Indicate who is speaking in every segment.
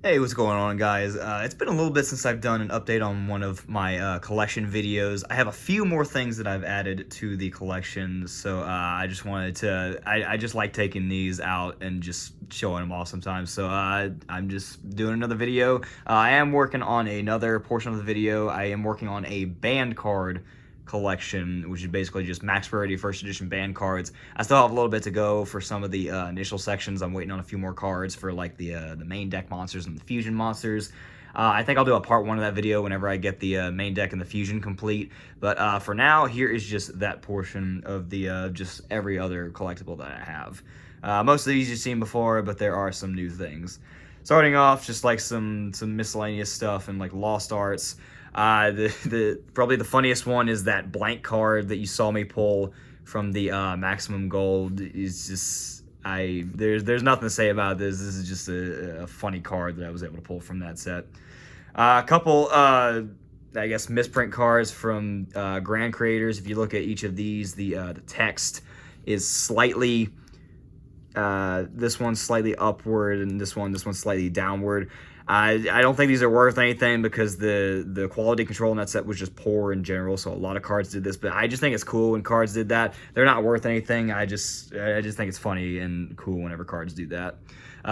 Speaker 1: Hey, what's going on, guys? It's been a little bit since I've done an update on one of my collection videos. I have a few more things that I've added to the collection, so I just wanted to. I just like taking these out and just showing them off sometimes. So I'm just doing another video. I am working on another portion of the video. I am working on a band card collection, which is basically just max rarity first edition band cards. I still have a little bit to go for some of the initial sections. I'm waiting on a few more cards for like the main deck monsters and the fusion monsters. I think I'll do a part one of that video whenever I get the main deck and the fusion complete. But for now, here is just that portion of the just every other collectible that I have. Most of these you've seen before, but there are some new things. Starting off, just like some miscellaneous stuff and like lost arts. The probably the funniest one is that blank card that you saw me pull from the maximum gold. Is just there's nothing to say about this. This is just a funny card that I was able to pull from that set. A couple I guess misprint cards from Grand Creators. If you look at each of these, the text is slightly. This one's slightly upward, and this one's slightly downward. I don't think these are worth anything because the quality control in that set was just poor in general. So a lot of cards did this, but I just think it's cool when cards did that. They're not worth anything. I just think it's funny and cool whenever cards do that.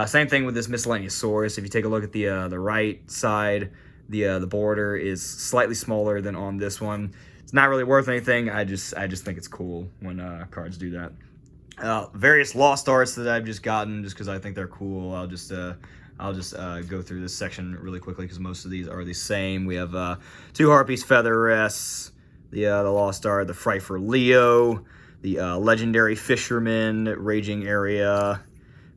Speaker 1: Same thing with this Miscellaneous source. If you take a look at the right side, the border is slightly smaller than on this one. It's not really worth anything. I just think it's cool when cards do that. Various lost arts that I've just gotten just because I think they're cool. I'll just go through this section really quickly because most of these are the same. We have two Harpies Feather Rests, the lost art, the Fright for Leo, the legendary Fisherman, Raging Area,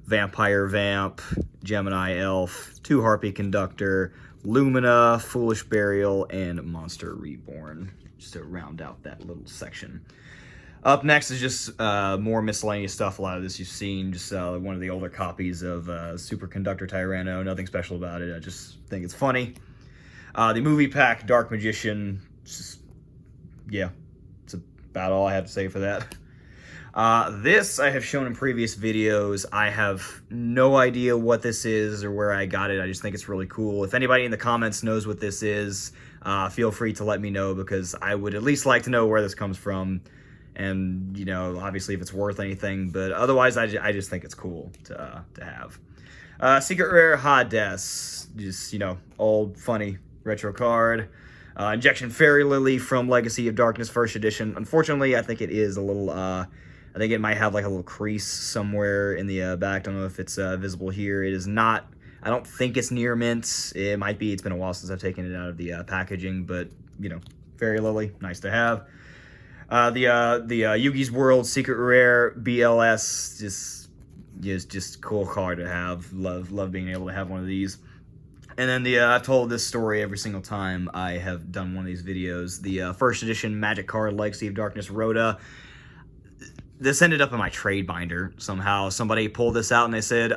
Speaker 1: Vampire Vamp, Gemini Elf, two Harpy Conductor, Lumina, Foolish Burial, and Monster Reborn, just to round out that little section. Up next is just more miscellaneous stuff. A lot of this you've seen, just one of the older copies of Superconductor Tyranno. Nothing special about it. I just think it's funny. The movie pack Dark Magician. Just, yeah, it's about all I have to say for that. This I have shown in previous videos. I have no idea what this is or where I got it. I just think it's really cool. If anybody in the comments knows what this is, feel free to let me know because I would at least like to know where this comes from. And, you know, obviously if it's worth anything, but otherwise I just think it's cool to have. Secret Rare Hades, just, you know, old, funny, retro card. Injection Fairy Lily from Legacy of Darkness First Edition. Unfortunately, I think it is a little, I think it might have like a little crease somewhere in the back. Don't know if it's visible here. It is not, I don't think it's near mint. It might be, it's been a while since I've taken it out of the packaging, but, you know, Fairy Lily, nice to have. The Yugi's World Secret Rare BLS, just cool card to have. Love being able to have one of these. And then I've told this story every single time I have done one of these videos. The first edition Magic card Legacy of Darkness Rhoda. This ended up in my trade binder somehow. Somebody pulled this out and they said,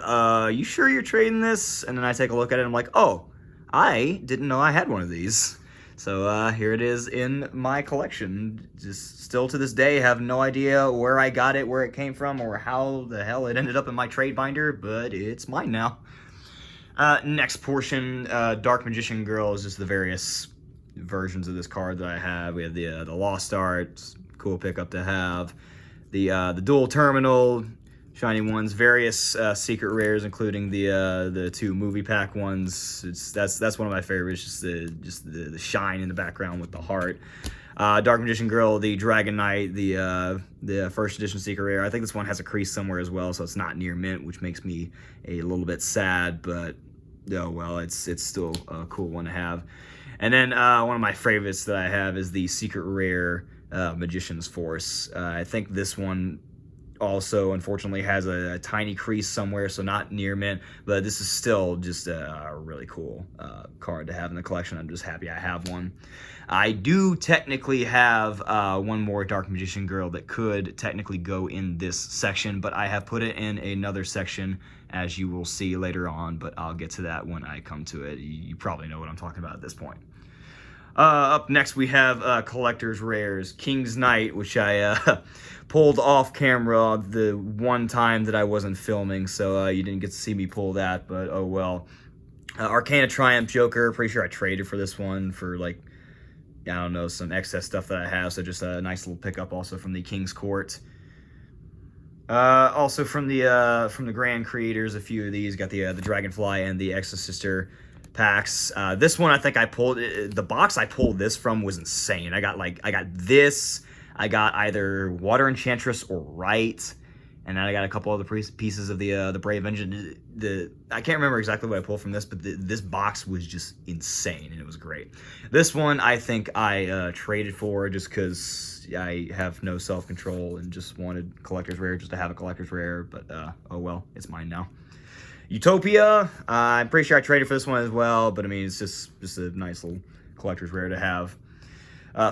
Speaker 1: you sure you're trading this? And then I take a look at it and I'm like, oh, I didn't know I had one of these. So here it is in my collection. Just still to this day have no idea where I got it, where it came from, or how the hell it ended up in my trade binder, but it's mine now. Next portion, Dark Magician Girl is just the various versions of this card that I have. We have the Lost Art, cool pickup to have. The Dual Terminal, shiny ones, various secret rares, including the two movie pack ones. That's one of my favorites. Just the shine in the background with the heart. Dark Magician Girl, the Dragon Knight, the first edition secret rare. I think this one has a crease somewhere as well, so it's not near mint, which makes me a little bit sad. But oh well, it's still a cool one to have. And then one of my favorites that I have is the secret rare Magician's Force. I think this one also unfortunately has a tiny crease somewhere, so not near mint, but this is still just a really cool card to have in the collection. I'm just happy I have one. I do technically have one more Dark Magician Girl that could technically go in this section, but I have put it in another section, as you will see later on, but I'll get to that when I come to it. You probably know what I'm talking about at this point. Up next, we have Collector's Rares. King's Knight, which I pulled off camera the one time that I wasn't filming, so you didn't get to see me pull that, but oh well. Arcana Triumph Joker. Pretty sure I traded for this one for like, I don't know, some excess stuff that I have. So just a nice little pickup also from the King's Court. Also from the Grand Creators, a few of these got the Dragonfly and the Exosister packs. This one I think I pulled. The box I pulled this from was insane. I got this. I got either Water Enchantress or Right, and then I got a couple other pieces of the Brave Engine. I can't remember exactly what I pulled from this, but this box was just insane and it was great. This one I think I traded for just because I have no self-control and just wanted collector's rare just to have a collector's rare, but oh well, it's mine now. Utopia, I'm pretty sure I traded for this one as well, but I mean, it's just a nice little collector's rare to have.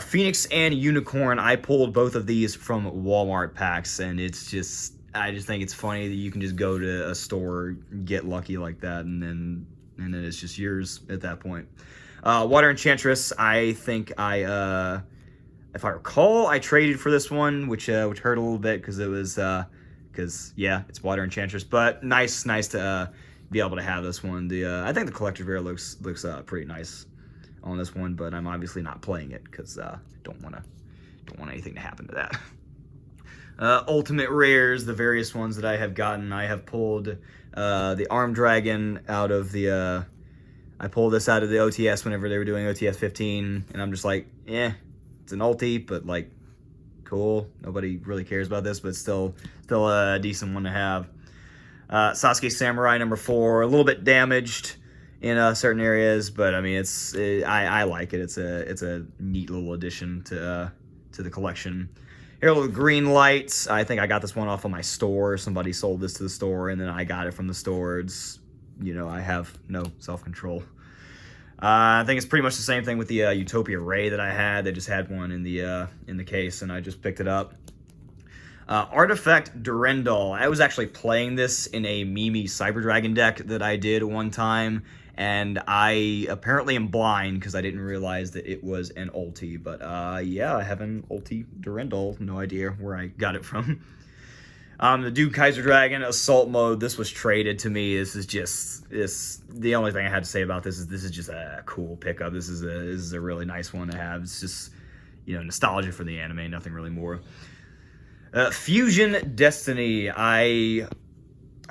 Speaker 1: Phoenix and Unicorn, I pulled both of these from Walmart packs, and it's just, I just think it's funny that you can just go to a store, get lucky like that, and then it's just yours at that point. Water Enchantress, I think if I recall, I traded for this one, which hurt a little bit because it was, yeah, it's Water Enchantress, but nice to be able to have this one. I think the collector's rare looks pretty nice on this one, but I'm obviously not playing it because don't want anything to happen to that. Ultimate rares, the various ones that I have gotten. I have pulled the Armed Dragon out of the. I pulled this out of the OTS whenever they were doing OTS 15, and I'm just like, it's an ulti, but like, cool. Nobody really cares about this, but still a decent one to have. Sasuke Samurai number 4, a little bit damaged in certain areas, but I mean, I like it. It's a neat little addition to the collection. Herald of Green Lights. I think I got this one off of my store. Somebody sold this to the store, and then I got it from the store. It's, I have no self-control. I think it's pretty much the same thing with the Utopia Ray that I had. They just had one in the case, and I just picked it up. Artifact Durendal. I was actually playing this in a Mimi Cyber Dragon deck that I did one time, and I apparently am blind because I didn't realize that it was an ulti. But yeah, I have an ulti Durendal. No idea where I got it from. The Duke Kaiser Dragon Assault Mode. This was traded to me. This is the only thing I had to say about this is just a cool pickup. This is a really nice one to have. It's just, nostalgia for the anime, nothing really more. Fusion Destiny.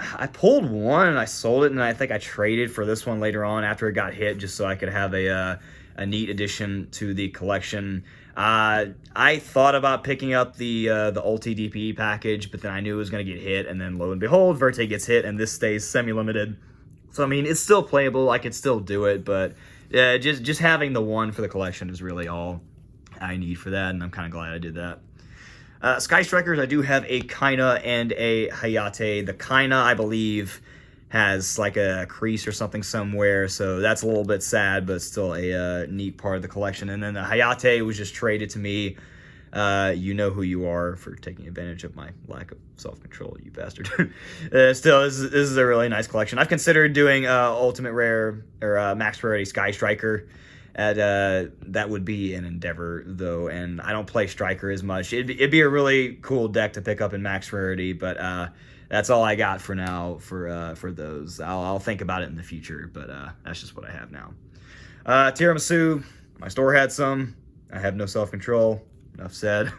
Speaker 1: I pulled one and I sold it, and I think I traded for this one later on after it got hit, just so I could have a neat addition to the collection. I thought about picking up the Ulti DPE package, but then I knew it was going to get hit, and then lo and behold, Verte gets hit, and this stays semi-limited. So I mean, it's still playable. I could still do it, but just having the one for the collection is really all I need for that, and I'm kind of glad I did that. Sky Strikers, I do have a Kaina and a Hayate. The Kaina, I believe, has like a crease or something somewhere, so that's a little bit sad, but still a neat part of the collection. And then the Hayate was just traded to me. You know who you are for taking advantage of my lack of self-control, you bastard. Still, this is a really nice collection. I've considered doing Ultimate Rare or Max Rarity Sky Striker. That would be an endeavor, though, and I don't play Striker as much. It'd be a really cool deck to pick up in Max Rarity, but that's all I got for now for those. I'll think about it in the future, but that's just what I have now. Tiramisu, my store had some. I have no self-control. Enough said.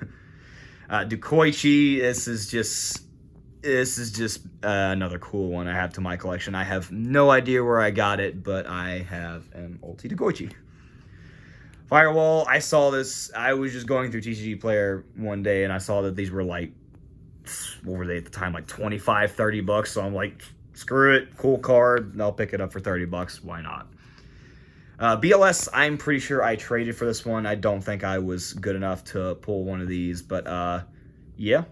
Speaker 1: Dukoichi, this is just another cool one I have to my collection. I have no idea where I got it, but I have an Ulti Dukoichi. Firewall, I saw this. I was just going through TCG Player one day, and I saw that these were like, what were they at the time, like 25, 30 bucks. So I'm like, screw it, cool card. I'll pick it up for 30 bucks. Why not? BLS, I'm pretty sure I traded for this one. I don't think I was good enough to pull one of these, but yeah,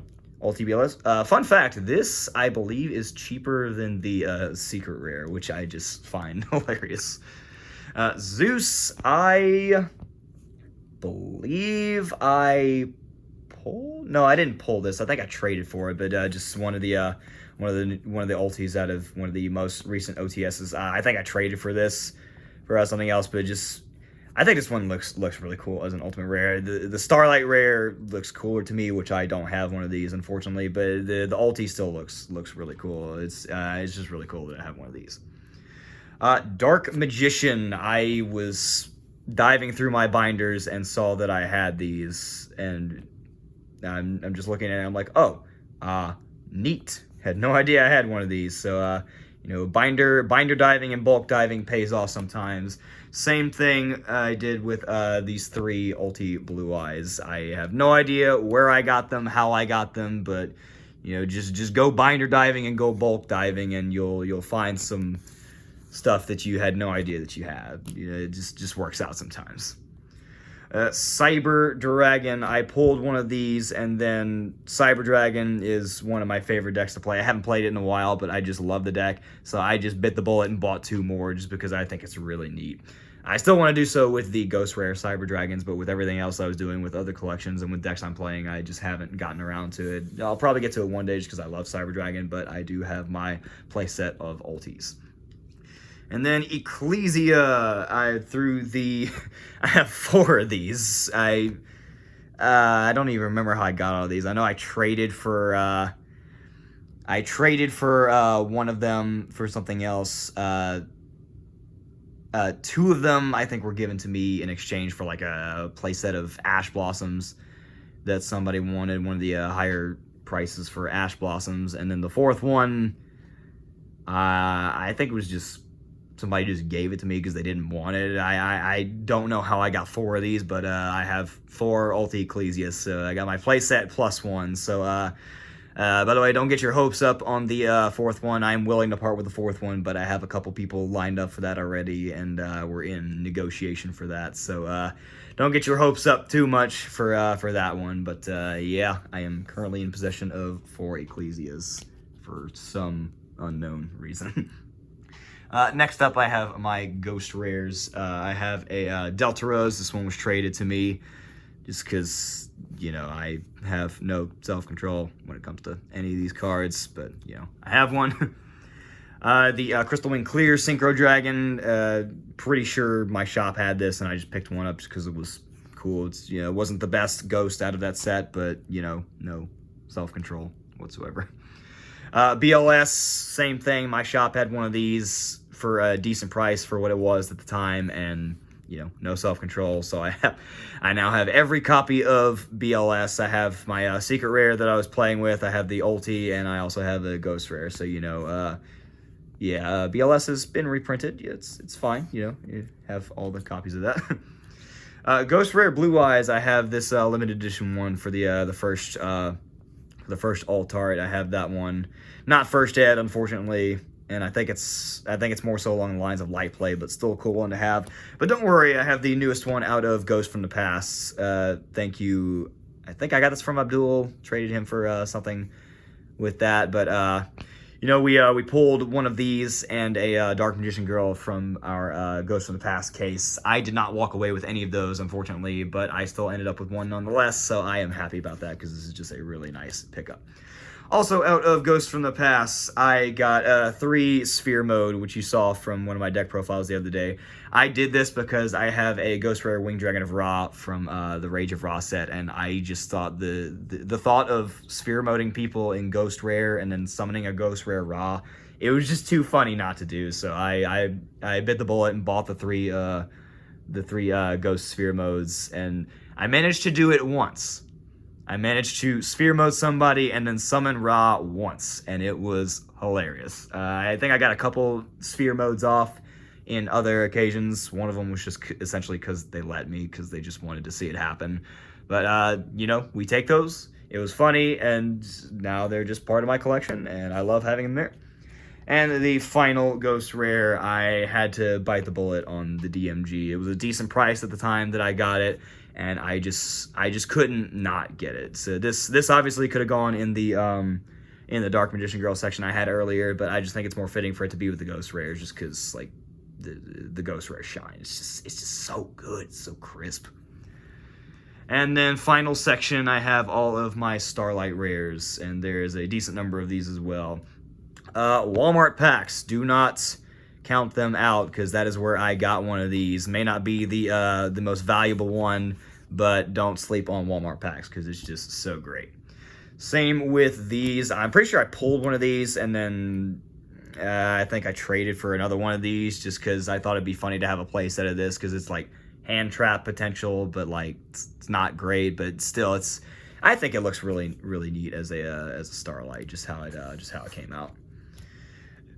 Speaker 1: Ulti BLS. Fun fact, this, I believe, is cheaper than the Secret Rare, which I just find hilarious. Zeus, I believe I pulled. No, I didn't pull this. I think I traded for it, but just one of the ultis out of one of the most recent OTSs. I think I traded for this for something else, but I think this one looks really cool as an Ultimate Rare. The Starlight Rare looks cooler to me, which I don't have one of these, unfortunately, but the ulti still looks really cool. It's just really cool that I have one of these. Dark Magician. I was diving through my binders and saw that I had these, and I'm just looking at it. I'm like, oh, neat. Had no idea I had one of these. So, you know, binder diving and bulk diving pays off sometimes. Same thing I did with these three Ulti Blue Eyes. I have no idea where I got them, how I got them, but you know, just go binder diving and go bulk diving, and you'll find some stuff that you had no idea that you had. You know, it just works out sometimes. Cyber Dragon, I pulled one of these, and then Cyber Dragon is one of my favorite decks to play. I haven't played it in a while, but I just love the deck, so I just bit the bullet and bought two more just because I think it's really neat. I still want to do so with the Ghost Rare Cyber Dragons, but with everything else I was doing with other collections and with decks I'm playing, I just haven't gotten around to it. I'll probably get to it one day just because I love Cyber Dragon, but I do have my playset of Ultis. And then Ecclesia, I have four of these. I don't even remember how I got all of these. I know I traded for one of them for something else. Two of them I think were given to me in exchange for like a playset of Ash Blossoms that somebody wanted, one of the higher prices for Ash Blossoms. And then the fourth one, I think it was just somebody just gave it to me because they didn't want it. I don't know how I got four of these, but I have four Ulti Ecclesias, so I got my playset plus one. So, by the way, don't get your hopes up on the fourth one. I'm willing to part with the fourth one, but I have a couple people lined up for that already, and we're in negotiation for that. So, don't get your hopes up too much for that one. But yeah, I am currently in possession of four Ecclesias for some unknown reason. Next up, I have my Ghost Rares. I have a Delta Rose. This one was traded to me just because, you know, I have no self-control when it comes to any of these cards, but, you know, I have one. The Crystal Wing Clear Synchro Dragon. Pretty sure my shop had this, and I just picked one up just because it was cool. It's, you know, it wasn't the best ghost out of that set, but, you know, no self-control whatsoever. BLS, same thing. My shop had one of these for a decent price for what it was at the time, and you know, no self-control. So I now have every copy of BLS. I have my secret rare that I was playing with. I have the Ulti, and I also have the Ghost Rare. So you know, yeah, BLS has been reprinted. It's fine. You know, you have all the copies of that. Ghost Rare Blue Eyes. I have this limited edition one for the first alt art. I have that one, not first ed, unfortunately, and I think it's more so along the lines of light play, but still a cool one to have. But don't worry, I have the newest one out of Ghost from the Past. Thank you. I think I got this from Abdul. Traded him for something with that, but you know, we pulled one of these and a Dark Magician Girl from our Ghost from the Past case. I did not walk away with any of those, unfortunately, but I still ended up with one nonetheless, so I am happy about that because this is just a really nice pickup. Also, out of Ghost from the Past, I got 3 Sphere Mode, which you saw from one of my deck profiles the other day. I did this because I have a Ghost Rare Winged Dragon of Ra from the Rage of Ra set, and I just thought the thought of Sphere Moding people in Ghost Rare and then summoning a Ghost Rare Ra, it was just too funny not to do. So I bit the bullet and bought the three Ghost Sphere Modes, and I managed to do it once. I managed to Sphere Mode somebody and then summon Ra once, and it was hilarious. I think I got a couple Sphere Modes off in other occasions. One of them was just essentially because they let me, because they just wanted to see it happen. But, you know, we take those. It was funny, and now they're just part of my collection, and I love having them there. And the final Ghost Rare, I had to bite the bullet on the DMG. It was a decent price at the time that I got it, and I just couldn't not get it. So this obviously could have gone in the Dark Magician Girl section I had earlier, but I just think it's more fitting for it to be with the Ghost Rares, just because like the Ghost Rare shine. It's just so good, it's so crisp. And then final section, I have all of my Starlight Rares, and there's a decent number of these as well. Walmart packs, do not count them out, because that is where I got one of these. May not be the most valuable one, but don't sleep on Walmart packs because it's just so great. Same with these. I'm pretty sure I pulled one of these and then I think I traded for another one of these just because I thought it'd be funny to have a playset of this because it's like hand trap potential, but like it's not great, but still it's. I think it looks really neat as a Starlight, just how it came out.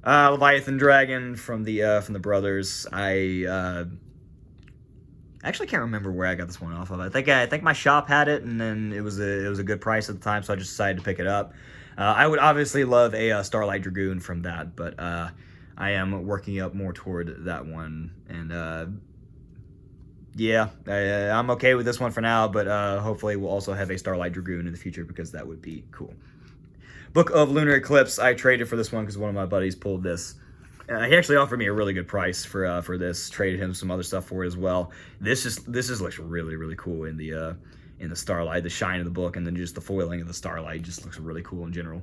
Speaker 1: Leviathan Dragon from the brothers. I actually can't remember where I got this one off of. I think my shop had it, and then it was a good price at the time, so I just decided to pick it up. I would obviously love a Starlight Dragoon from that, but I am working up more toward that one, and yeah, I'm okay with this one for now, but hopefully we'll also have a Starlight Dragoon in the future because that would be cool. Book of Lunar Eclipse. I traded for this one because one of my buddies pulled this. He actually offered me a really good price for this. Traded him some other stuff for it as well. This just looks really cool in the Starlight, the shine of the book, and then just the foiling of the Starlight just looks really cool in general.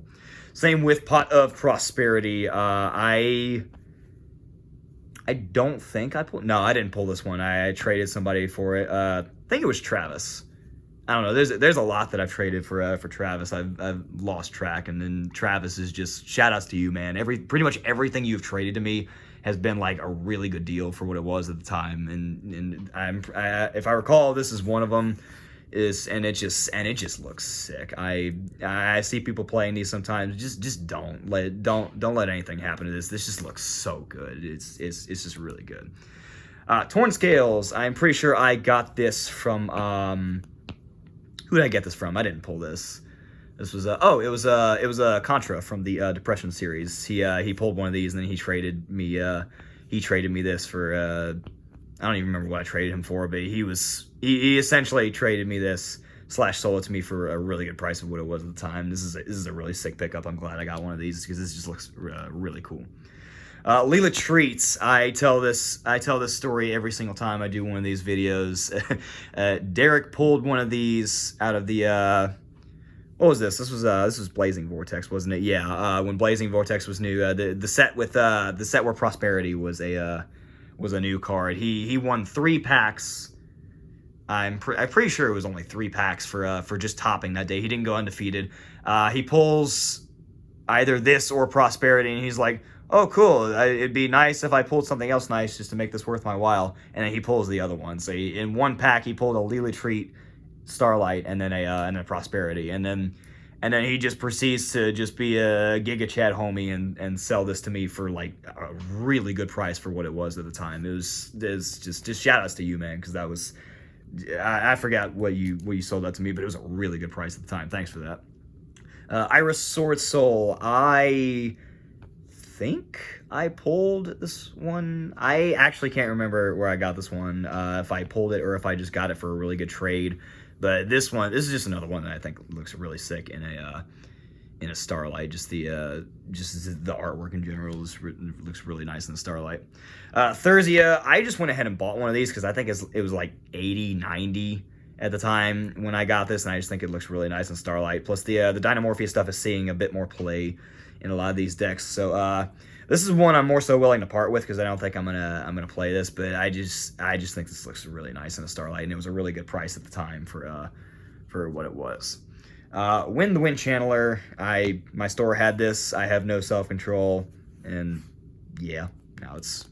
Speaker 1: Same with Pot of Prosperity. I don't think I pulled. No, I didn't pull this one. I traded somebody for it. I think it was Travis. I don't know. There's a lot that I've traded for Travis. I've lost track, and then Travis is just shout outs to you, man. Pretty much everything you've traded to me has been like a really good deal for what it was at the time, and if I recall, this is one of them. And it just looks sick. I see people playing these sometimes. Just don't let anything happen to this. This just looks so good. It's just really good. Torn Scales. I'm pretty sure I got this from who did I get this from? I didn't pull this. This was it was Contra from the Depression series. He pulled one of these and then he traded me this for I don't even remember what I traded him for, but he essentially traded me this / sold it to me for a really good price of what it was at the time. This is a really sick pickup. I'm glad I got one of these because this just looks really cool. Leela Treats. I tell this story every single time I do one of these videos. Derek pulled one of these out of the what was this? This was Blazing Vortex, wasn't it? Yeah. When Blazing Vortex was new, the set with the set where Prosperity was a new card. He won 3 packs. I'm pretty sure it was only 3 packs for just topping that day. He didn't go undefeated. He pulls either this or Prosperity, and he's like, oh, cool. It'd be nice if I pulled something else nice just to make this worth my while. And then he pulls the other one. So in one pack, he pulled a Leela Treat, Starlight, and then a Prosperity. And then he just proceeds to just be a Giga Chad homie and sell this to me for like a really good price for what it was at the time. It was just shout outs to you, man, because that was I forgot what you sold that to me, but it was a really good price at the time. Thanks for that. Iris Sword Soul. I think I pulled this one. I actually can't remember where I got this one, if I pulled it or if I just got it for a really good trade. But this is just another one that I think looks really sick in a Starlight. Just the artwork in general looks really nice in the Starlight. Thurzia, I just went ahead and bought one of these because I think it was like 80, 90 at the time when I got this, and I just think it looks really nice in Starlight. Plus the Dynamorphia stuff is seeing a bit more play in a lot of these decks. So this is one I'm more so willing to part with because I don't think I'm gonna play this, but I just think this looks really nice in a Starlight, and it was a really good price at the time for what it was. Wind the Wind Channeler. My store had this. I have no self-control, and yeah, now it's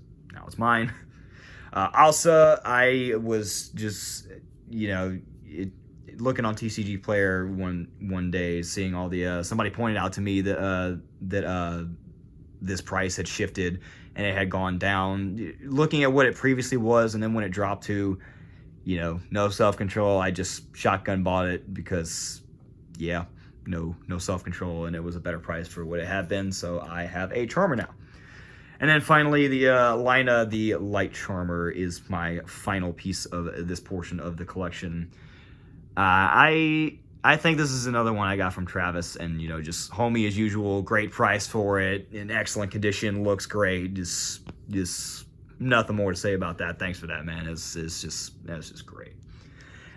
Speaker 1: mine. Alsa, I was just looking on TCG Player one day, seeing all the somebody pointed out to me that this price had shifted and it had gone down. Looking at what it previously was, and then when it dropped to, no self-control, I just shotgun bought it because, yeah, no self-control, and it was a better price for what it had been. So I have a Charmer now. And then finally, the Lina, the Light Charmer, is my final piece of this portion of the collection. I think this is another one I got from Travis, and just homie as usual, great price for it, in excellent condition, looks great, just nothing more to say about that. Thanks for that, man. It's just great.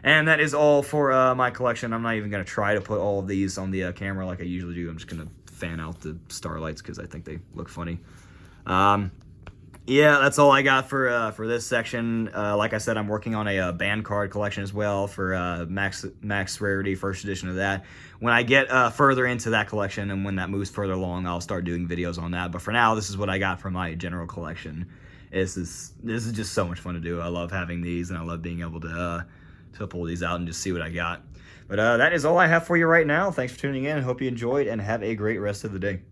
Speaker 1: And that is all for my collection. I'm not even gonna try to put all of these on the camera like I usually do. I'm just gonna fan out the Starlights because I think they look funny. Yeah, that's all I got for this section. Like I said, I'm working on a band card collection as well for max rarity first edition of that. When I get further into that collection and when that moves further along, I'll start doing videos on that. But for now, this is what I got from my general collection. This is just so much fun to do. I love having these, and I love being able to pull these out and just see what I got. But that is all I have for you right now. Thanks for tuning in. Hope you enjoyed, and have a great rest of the day.